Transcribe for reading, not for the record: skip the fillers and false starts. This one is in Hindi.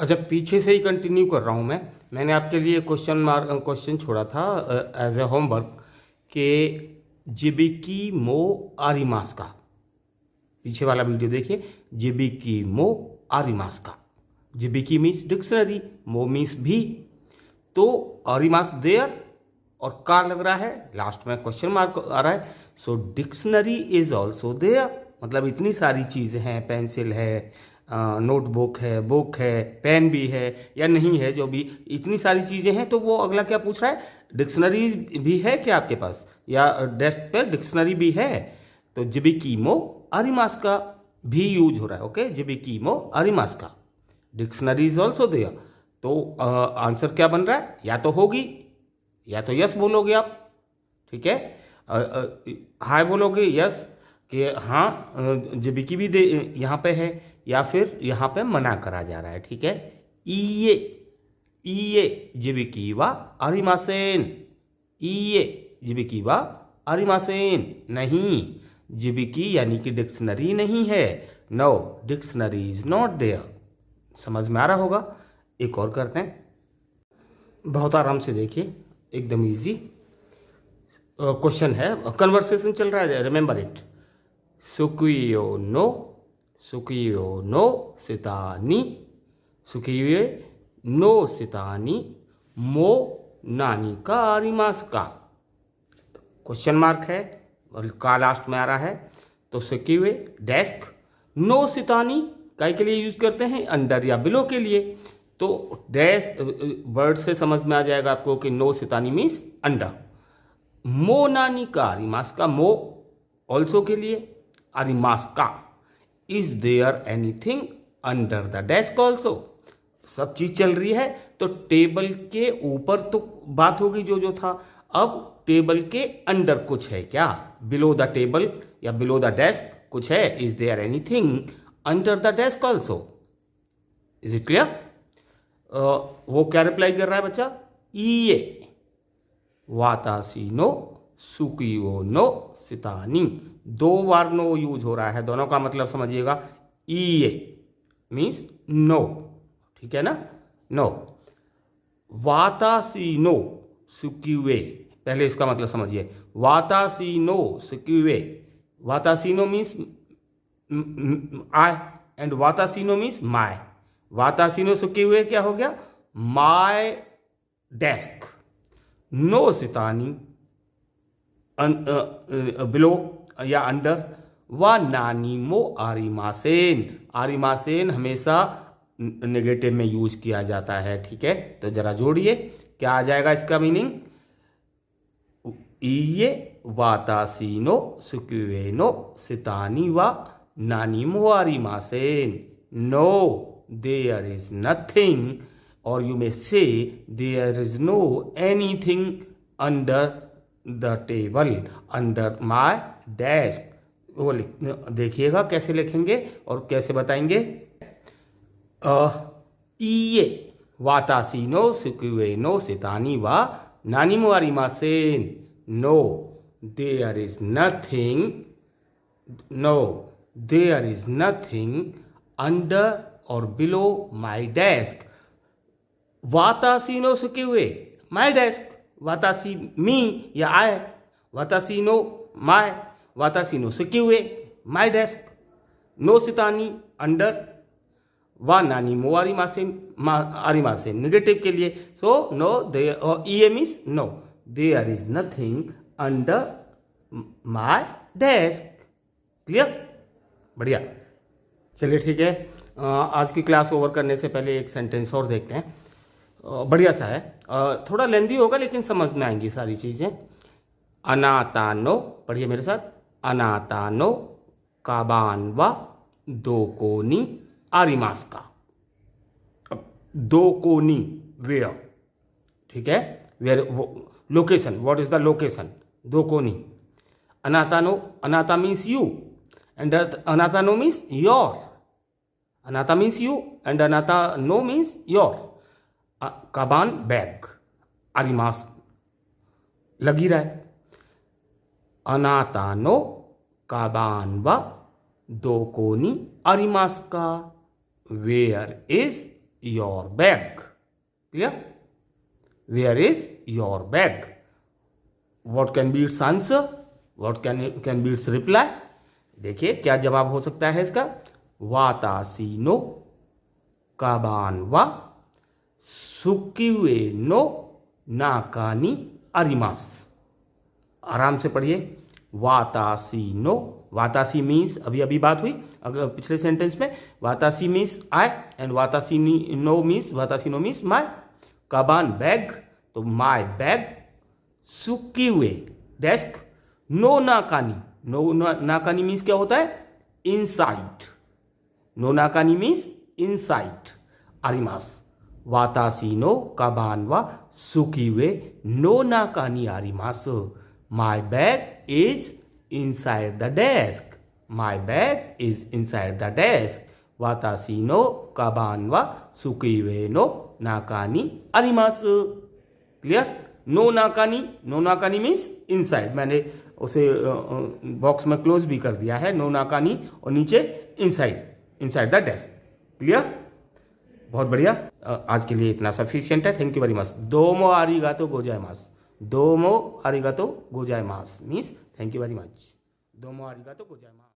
अच्छा, पीछे से ही कंटिन्यू कर रहा हूँ मैंने आपके लिए क्वेश्चन छोड़ा था एज ए होमवर्क कि जिबिकी मो आरिमास का। पीछे वाला वीडियो देखिए। जिबिकी मो आरिमास का। जिबिकी मीन्स डिक्शनरी, मो मीन्स भी, तो आरिमास देयर और का लग रहा है लास्ट में क्वेश्चन मार्क आ रहा है। सो डिक्शनरी इज ऑल्सो देयर, मतलब इतनी सारी चीज़ें हैं, पेंसिल है, नोटबुक है, बुक है, पेन भी है या नहीं है, जो भी इतनी सारी चीज़ें हैं, तो वो अगला क्या पूछ रहा है, डिक्शनरी भी है क्या आपके पास, या डेस्क पे डिक्शनरी भी है। तो जिबिकीमो आरिमास का भी यूज हो रहा है। ओके, जिबिकीमो आरिमास का, डिक्शनरी इज ऑल्सो देयर। तो आंसर क्या बन रहा है, या तो होगी या तो यस बोलोगे आप। ठीक है, हाय बोलोगे यस कि हाँ जिबिकी भी दे यहाँ पे है, या फिर यहाँ पे मना करा जा रहा है। ठीक है, ईये ईये जिबिकी वा आरिमासेन, ईये जिबिकी वा आरिमासेन, नहीं, जिबिकी यानी कि डिक्शनरी नहीं है। No, dictionary is not there. समझ में आ रहा होगा। एक और करते हैं, बहुत आराम से देखिए, एकदम इजी क्वेश्चन है, कन्वर्सेशन चल रहा है, रिमेंबर इट। सुकुयो नो, सुकुयो नो सितानी, सुकुये नो सितानी मो नानी का आरिमास का। क्वेश्चन मार्क है और का लास्ट में आ रहा है। तो सुकुये डेस्क, नो सितानी काय के लिए यूज करते हैं, अंडर या बिलो के लिए। तो डेस्क वर्ड से समझ में आ जाएगा आपको कि नो सितानी मीन्स अंडर। मो नानी का आरिमास का, मो ऑल्सो के लिए, आरिमास का is there anything under the desk also. सब चीज चल रही है तो टेबल के ऊपर तो बात होगी जो जो था, अब टेबल के अंडर कुछ है क्या, बिलो द टेबल या बिलो द डेस्क कुछ है, is there anything under the desk also. Is it clear. वो क्या रिप्लाई कर रहा है बच्चा, ईये वातासी नो सुकियो नो सितानी, दो बार नो यूज हो रहा है, दोनों का मतलब समझिएगा। ईये मीन्स नो, ठीक है ना, नो। वातासी नो सुकिवे, पहले इसका मतलब समझिए, वातासी नो सुकिवे, वातासी नो मीन्स आई एंड वातासी नो मीन्स माय। वातासी नो सुकिवे क्या हो गया, माय डेस्क। नो सितानी बिलो या अंडर, व नानी मो आरिमासेन, आरिमासेन हमेशा नेगेटिव में यूज किया जाता है। ठीक है, तो जरा जोड़िए, क्या आ जाएगा इसका मीनिंग, ईये वातासीनो सुकुएनो सितानी व नानी मो आरिमासेन, नो देयर इज नथिंग, और you may say there is no anything under the table, under my desk. वो देखिएगा कैसे लिखेंगे और कैसे बताएंगे। ईये वातासीनो सुकुएनो सितानी वा नानी मो आरिमासेन, no there is nothing, no there is nothing under और बिलो माय डेस्क। वातासीनो सुकुए माय डेस्क, वातासी मी या आई, वातासीनो माय, वातासीनो सुकुए माय डेस्क, नो सितानी अंडर, वा नानी मो आरिमासेन, आरिमासेन नेगेटिव के लिए। सो नो दे, ई means no, there is nothing under my desk. Clear, बढ़िया। चलिए ठीक है, आज की क्लास ओवर करने से पहले एक सेंटेंस और देखते हैं, बढ़िया सा है, थोड़ा लेंदी होगा लेकिन समझ में आएंगी सारी चीज़ें। अनातानो, पढ़िए मेरे साथ, अनातानो काबान व दोकोनी आरिमास का। अब दोकोनी वेयर, ठीक है, where location, what is the location, दोकोनी। अनातानो, अनाता मीन्स यू एंड अनातानो मीन्स योर, अनाता मीन्स यू एंड अनाता नो मीन्स योर। काबान बैग, आरिमास लगी रहा है। अनातानो काबान व दोकोनी आरिमास का, where is your bag? Clear? Where is your bag? What can be its answer? What can be its reply? देखिए क्या जवाब हो सकता है इसका। वातासी नो काबान वा सुकीवे नो नाकानी अरिमास। आराम से पढ़िए। वातासी नो, वातासी मीन्स अभी अभी बात हुई अगर पिछले सेंटेंस में, वातासी मीन्स आई एंड वातासी नो मीन्स माय। काबान बैग, तो माय बैग। सुकीवे डेस्क। नो नाकानी, नो नाकानी मीन्स क्या होता है? इनसाइड। नो नाकानी मीन्स इनसाइड आरिमास। वातासी नो काबान वा सुकीवे नो नाकानी आरिमास। My bag is inside the desk. My bag is inside the desk. Watashi no kaban wa sukiwe no nakani arimasu. Clear? No nakani means inside. मैंने उसे बॉक्स में क्लोज भी कर दिया है, नो नाकानी, और नीचे इनसाइड द डेस्क। क्लियर? बहुत बढ़िया। आज के लिए इतना सफिशिएंट है। Thank you very much. दोमो आरिगातो गोजाइमास। दोमो आरिगातो गोजाइमास means thank you very much. दोमो आरिगातो गोजाइमास।